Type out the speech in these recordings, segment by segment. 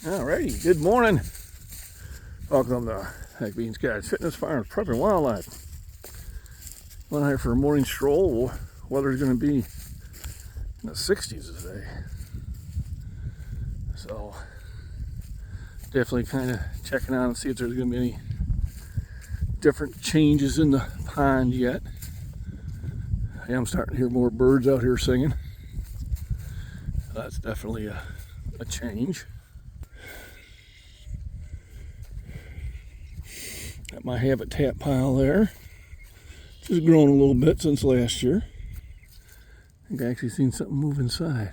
Alrighty, good morning. Welcome to Hack Beans Guys Fitness, Farms, Prep, and Wildlife. Went out here for a morning stroll. Weather's going to be in the 60s today. So, definitely kind of checking out and see if there's going to be any different changes in the pond yet. I am starting to hear more birds out here singing. That's definitely a change. Got my habitat pile there. Just grown a little bit since last year. I think I actually seen something move inside.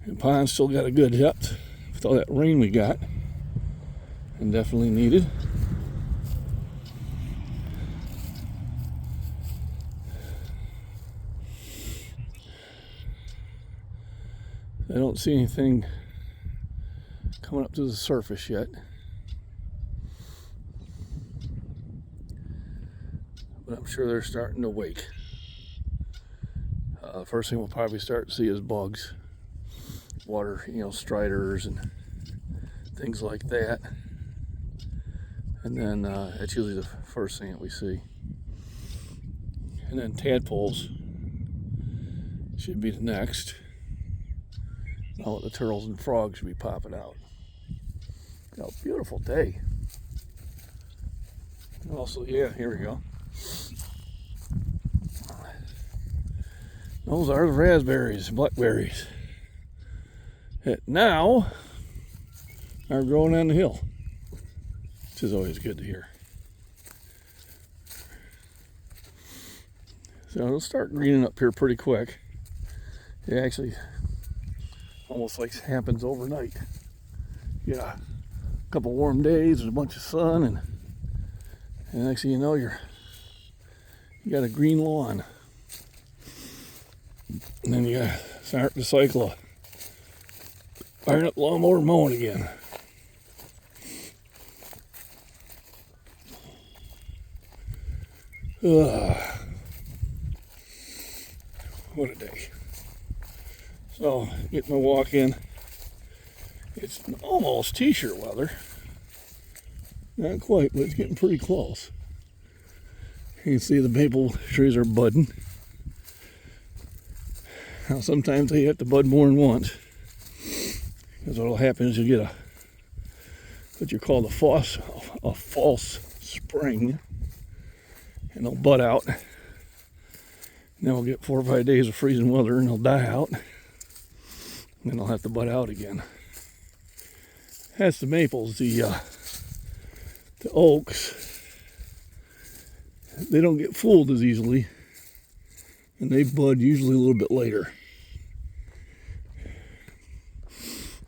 The pond's still got a good depth with all that rain we got. And definitely needed. I don't see anything coming up to the surface yet. But I'm sure they're starting to wake. First thing we'll probably start to see is bugs. Water, striders and things like that. And then that's usually the first thing that we see. And then tadpoles should be the next. All the turtles and frogs should be popping out. Oh, beautiful day. Also, yeah, here we go. Those are the raspberries, blackberries, that now are growing on the hill, which is always good to hear. So it'll start greening up here pretty quick. It actually almost like happens overnight. Yeah, a couple warm days and a bunch of sun, and next thing you know, you got a green lawn. And then you gotta start the cycle of firing up the lawnmower and mowing again. What a day. So, get my walk in. It's almost t-shirt weather. Not quite, but it's getting pretty close. You can see the maple trees are budding. Now sometimes they have to bud more than once. Because what will happen is you get what you call a false spring. And they'll bud out. And then we'll get 4 or 5 days of freezing weather and they'll die out. And then they'll have to bud out again. That's the maples. The oaks, they don't get fooled as easily. And they bud usually a little bit later.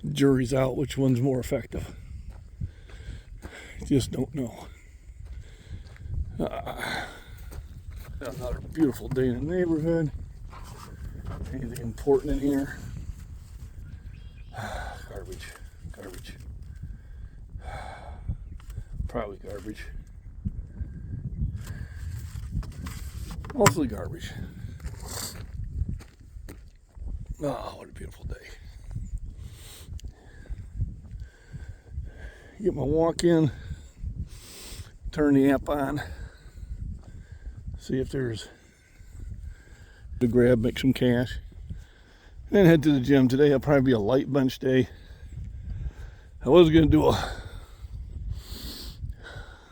The jury's out which one's more effective. Just don't know. Another beautiful day in the neighborhood. Anything important in here? Garbage. Probably garbage. Mostly garbage. Oh, what a beautiful day. Get my walk in, turn the app on, see if there's to grab, make some cash, and then head to the gym. Today will probably be a light bench day. I was going to do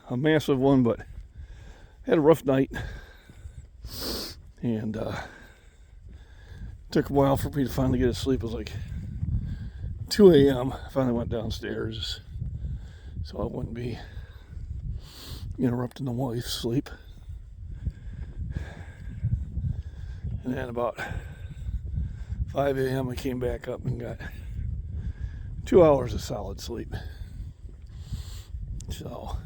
a massive one, but had a rough night, and took a while for me to finally get to sleep. It was like 2 a.m. I finally went downstairs so I wouldn't be interrupting the wife's sleep. And then about 5 a.m. I came back up and got 2 hours of solid sleep. So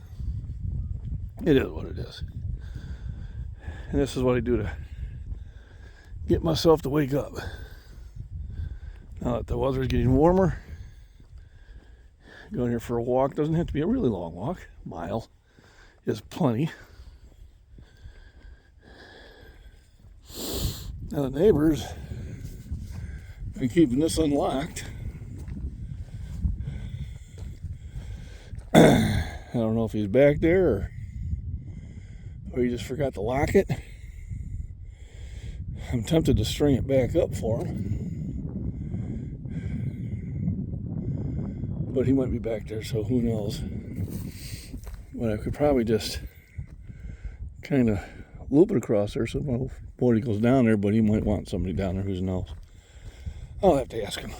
it is what it is. And this is what I do to get myself to wake up. Now that the weather is getting warmer, going here for a walk. Doesn't have to be a really long walk. A mile is plenty. Now the neighbors and keeping this unlocked. I don't know if he's back there or he just forgot to lock it. I'm tempted to string it back up for him, but he might be back there, so who knows. But I could probably just kind of loop it across there so nobody goes down there, but he might want somebody down there, who knows. I'll have to ask him.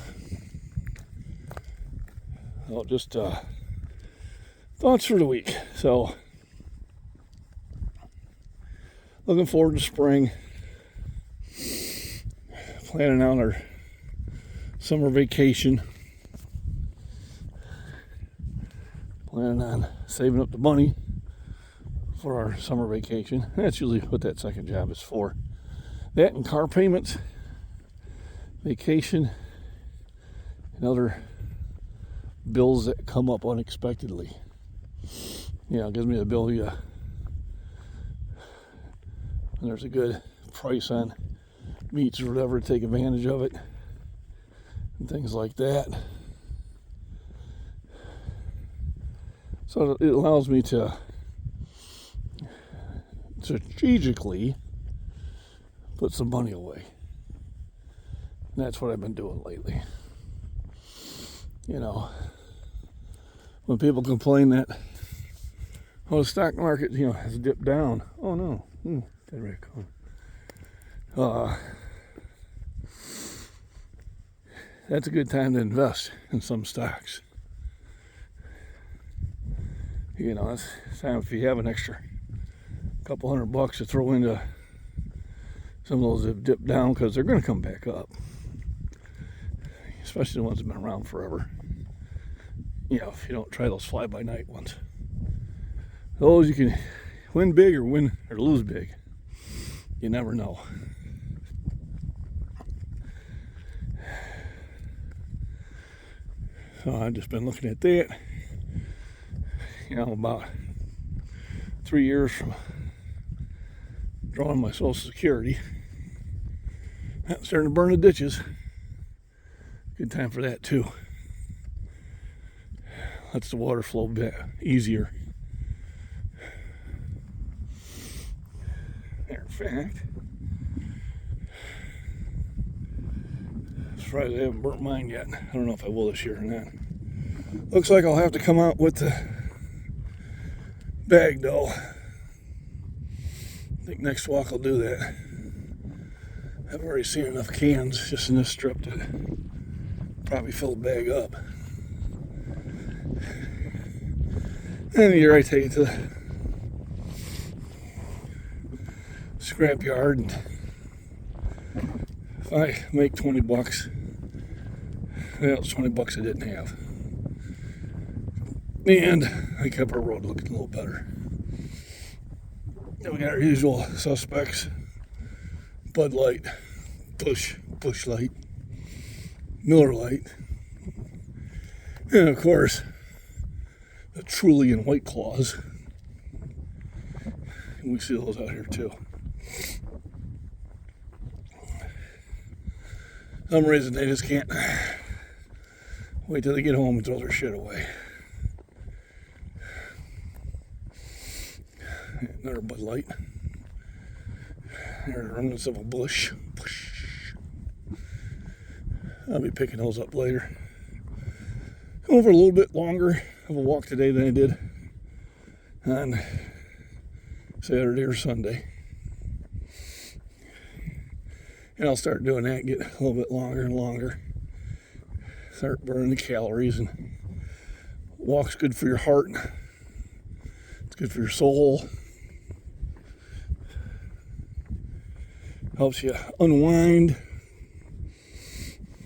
Well, just thoughts for the week. So, looking forward to spring. Planning out our summer vacation. Planning on saving up the money for our summer vacation. That's usually what that second job is for. That and car payments, vacation, and other bills that come up unexpectedly. It gives me the ability to, when there's a good price on meats or whatever, take advantage of it and things like that. So it allows me to strategically put some money away. And that's what I've been doing lately. When people complain that, the stock market, has dipped down. Oh no, that raccoon. That's a good time to invest in some stocks. It's time if you have an extra couple $100 to throw into some of those that have dipped down, because they're going to come back up. Especially the ones that have been around forever. If you don't try those fly-by-night ones. Those you can win big or win or lose big. You never know. So I've just been looking at that. About 3 years from drawing my Social Security. I'm starting to burn the ditches. Good time for that too. Lets the water flow a bit easier. Matter of fact, as far as I haven't burnt mine yet. I don't know if I will this year or not. Looks like I'll have to come out with the bag though. I think next walk I'll do that. I've already seen enough cans just in this strip to probably fill the bag up. And here I take it to the scrap yard, and if I make $20, it's $20 I didn't have. And I kept our road looking a little better. Then we got our usual suspects: Bud Light, Busch Light, Miller Light, and of course the Truly and White Claws. And we see those out here too. For some reason they just can't wait till they get home and throw their shit away. Another Bud Light. There's the remnants of a Busch. I'll be picking those up later. Over a little bit longer of a walk today than I did on Saturday or Sunday. And I'll start doing that, get a little bit longer and longer. Start burning the calories, and walk's good for your heart. It's good for your soul. Helps you unwind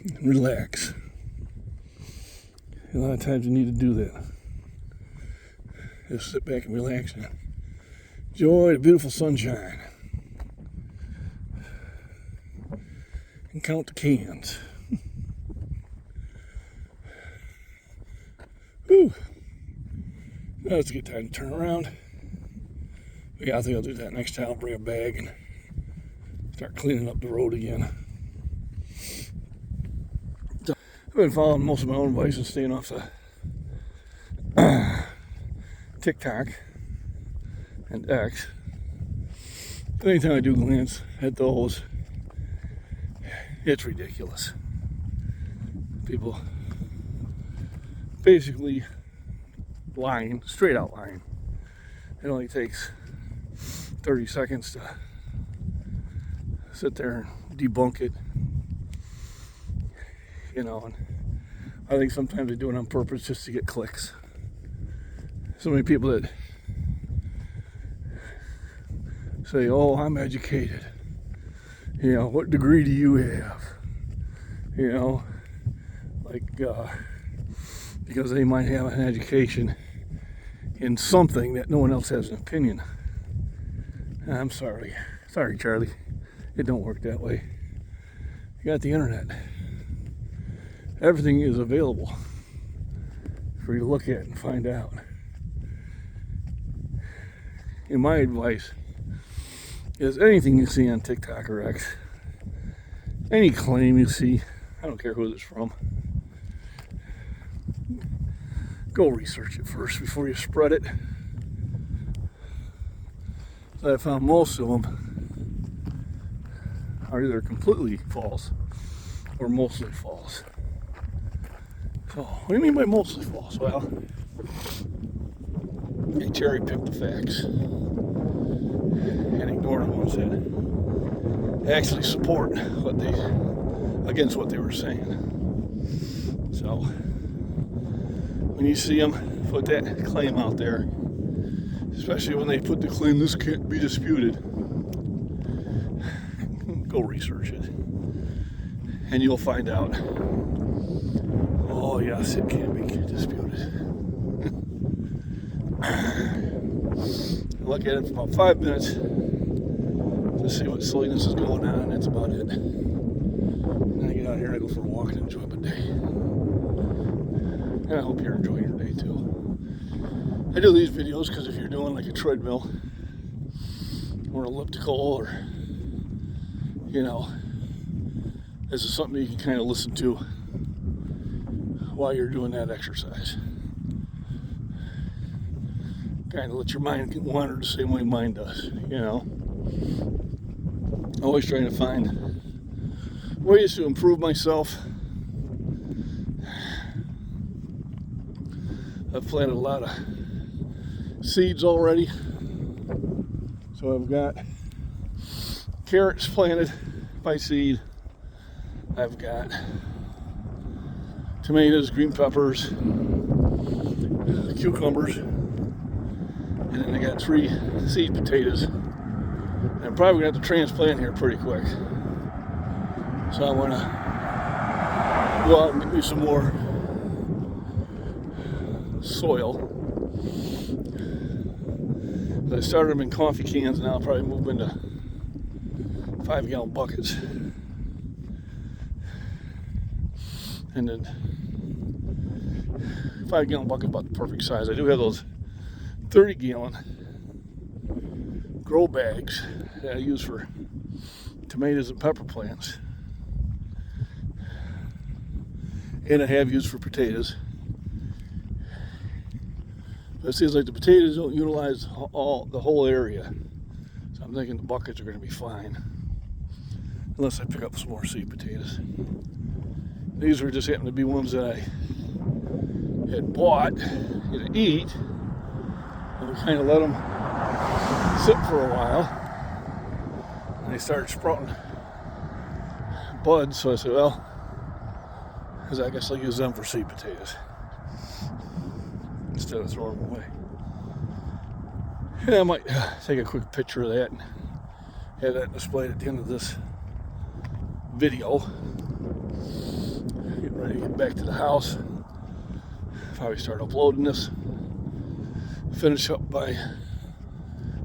and relax. A lot of times you need to do that. Just sit back and relax and enjoy the beautiful sunshine. And count the cans. Whew. That's a good time to turn around. But yeah, I think I'll do that next time. I'll bring a bag and start cleaning up the road again. I've been following most of my own advice and staying off the TikTok and X. But anytime I do glance at those, it's ridiculous. People basically lying, straight out lying. It only takes 30 seconds to sit there and debunk it. You know, and I think sometimes they do it on purpose just to get clicks. So many people that say, oh, I'm educated. You know, what degree do you have? You know, like, because they might have an education in something that no one else has an opinion. I'm sorry. Sorry, Charlie. It don't work that way. You got the internet. Everything is available for you to look at and find out. And my advice is anything you see on TikTok or X, any claim you see, I don't care who it's from, go research it first before you spread it. So I found most of them are either completely false or mostly false. So, what do you mean by mostly false? Well, they cherry pick the facts and ignore the ones that actually support against what they were saying. So, when you see them put that claim out there, especially when they put the claim this can't be disputed, go research it and you'll find out, oh yes, it can be disputed. Look at it for about 5 minutes to see what silliness is going on, and that's about it. And I get out here and I go for a walk and enjoy my day. And I hope you're enjoying your day too. I do these videos because if you're doing like a treadmill or elliptical, or, you know, this is something you can kind of listen to while you're doing that exercise. Kind of let your mind wander the same way mine does, you know. Always trying to find ways to improve myself. I've planted a lot of seeds already. So I've got carrots planted by seed. I've got tomatoes, green peppers, cucumbers, and then I got 3 seed potatoes. And I'm probably gonna have to transplant here pretty quick. So I wanna go out and get me some more soil. I started them in coffee cans, and now I'll probably move them into 5-gallon buckets. And then 5-gallon bucket, about the perfect size. I do have those 30-gallon grow bags that I use for tomatoes and pepper plants, and I have used for potatoes. But it seems like the potatoes don't utilize the whole area, so I'm thinking the buckets are going to be fine, unless I pick up some more seed potatoes. These are just happen to be ones that I had bought to eat, and we kind of let them sit for a while, and they started sprouting buds. So I said, well, I guess I'll use them for seed potatoes instead of throwing them away. And I might take a quick picture of that and have that displayed at the end of this video. Get ready to get back to the house. Probably start uploading this. Finish up by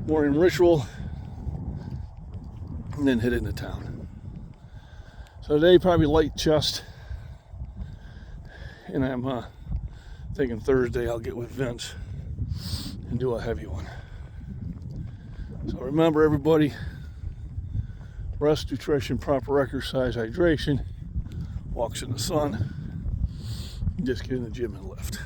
morning ritual, and then head into town. So today probably light chest, and I'm thinking Thursday I'll get with Vince and do a heavy one. So remember, everybody, rest, nutrition, proper exercise, hydration, walks in the sun, Just get in the gym and lift.